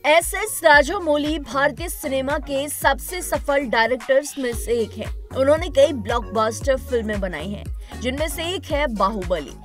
S Rajamouli भारतीय cinema के सबसे सफल डायरेक्टर्स में से एक है। उन्होंने कई ब्लॉकबस्टर फिल्में बनाई हैं, जिनमें से एक है बाहुबली।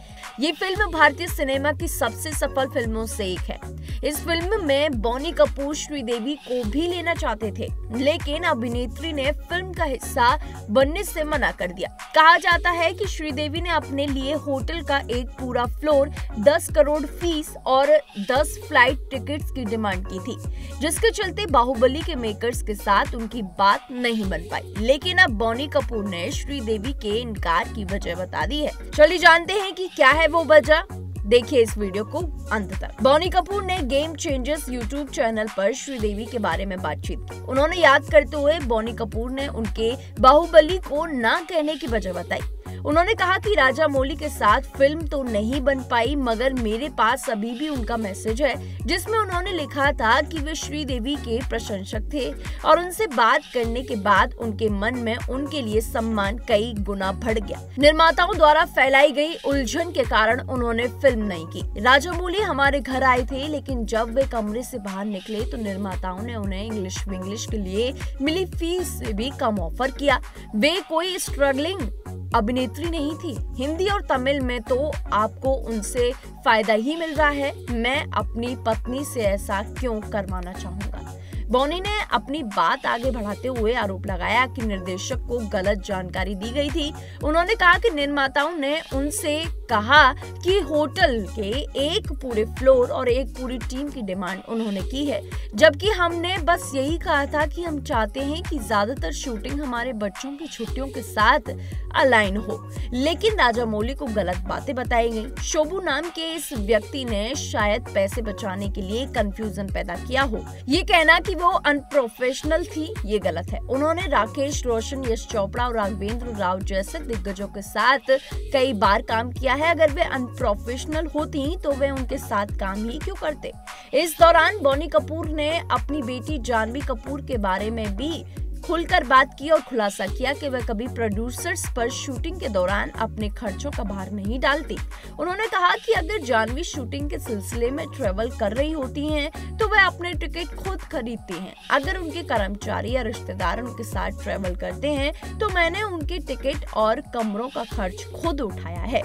ये फिल्म भारतीय सिनेमा की सबसे सफल फिल्मों से एक है। इस फिल्म में बॉनी कपूर श्रीदेवी को भी लेना चाहते थे, लेकिन अभिनेत्री ने फिल्म का हिस्सा बनने से मना कर दिया। कहा जाता है कि श्रीदेवी ने अपने लिए होटल का एक पूरा फ्लोर, 10 करोड़ फीस और 10 फ्लाइट टिकट्स की डिमांड की थी, जिसके चलते बाहुबली के मेकर्स के साथ उनकी बात नहीं बन पाई। लेकिन अब बॉनी कपूर ने श्रीदेवी के इनकार की वजह बता दी है। चलिए जानते हैं कि क्या है वो वजह। देखिए इस वीडियो को अंत तक। बॉनी कपूर ने गेम चेंजर्स यूट्यूब चैनल पर श्रीदेवी के बारे में बातचीत की। उन्होंने याद करते हुए बॉनी कपूर ने उनके बाहुबली को ना कहने की वजह बताई। उन्होंने कहा कि राजामौली के साथ फिल्म तो नहीं बन पाई, मगर मेरे पास अभी भी उनका मैसेज है, जिसमें उन्होंने लिखा था कि वे श्रीदेवी के प्रशंसक थे और उनसे बात करने के बाद उनके मन में उनके लिए सम्मान कई गुना बढ़ गया। निर्माताओं द्वारा फैलाई गई उलझन के कारण उन्होंने फिल्म नहीं की। राजामौली हमारे घर आए थे, लेकिन जब वे कमरे से बाहर निकले तो निर्माताओं ने उन्हें इंग्लिश के लिए मिली फीस से भी कम ऑफर किया। वे कोई स्ट्रगलिंग अभिनेत्री नहीं थी। हिंदी और तमिल में तो आपको उनसे फायदा ही मिल रहा है। मैं अपनी पत्नी से ऐसा क्यों करवाना चाहूंगा। बॉनी ने अपनी बात आगे बढ़ाते हुए आरोप लगाया कि निर्देशक को गलत जानकारी दी गई थी। उन्होंने कहा कि निर्माताओं ने उनसे कहा कि होटल के एक पूरे फ्लोर और एक पूरी टीम की डिमांड उन्होंने की है, जबकि हमने बस यही कहा था कि हम चाहते हैं कि ज्यादातर शूटिंग हमारे बच्चों की छुट्टियों के साथ अलाइन हो। लेकिन राजामौली को गलत बातें बताई गई। शोभू नाम के इस व्यक्ति ने शायद पैसे बचाने के लिए कंफ्यूजन पैदा किया हो। ये कहना कि वो अनप्रोफेशनल थी, ये गलत है। उन्होंने राकेश रोशन, यश चोपड़ा और राघवेंद्र राव जैसे दिग्गजों के साथ कई बार काम किया है। अगर वे अनप्रोफेशनल होती तो वे उनके साथ काम ही क्यों करते। इस दौरान बॉनी कपूर ने अपनी बेटी जानवी कपूर के बारे में भी खुलकर बात की और खुलासा किया कि वह कभी प्रोड्यूसर्स पर शूटिंग के दौरान अपने खर्चों का भार नहीं डालती। उन्होंने कहा कि अगर जानवी शूटिंग के सिलसिले में ट्रेवल कर रही होती हैं, तो वह अपने टिकट खुद खरीदती हैं। अगर उनके कर्मचारी या रिश्तेदार उनके साथ ट्रेवल करते हैं, तो मैंने उनके टिकट और कमरों का खर्च खुद उठाया है।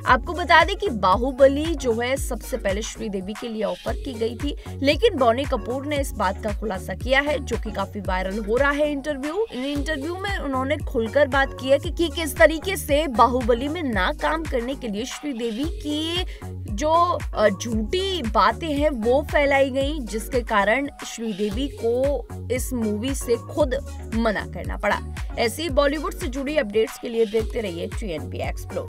आपको बता दें कि बाहुबली जो है सबसे पहले श्रीदेवी के लिए ऑफर की गई थी, लेकिन बॉनी कपूर ने इस बात का खुलासा किया है, जो कि काफी वायरल हो रहा है। इंटरव्यू में उन्होंने खुलकर बात की है कि किस तरीके से बाहुबली में ना काम करने के लिए श्रीदेवी की जो झूठी बातें हैं वो फैलाई गई, जिसके कारण श्रीदेवी को इस मूवी से खुद मना करना पड़ा। ऐसी बॉलीवुड से जुड़ी अपडेट्स के लिए देखते रहिए TNP एक्सप्लोर।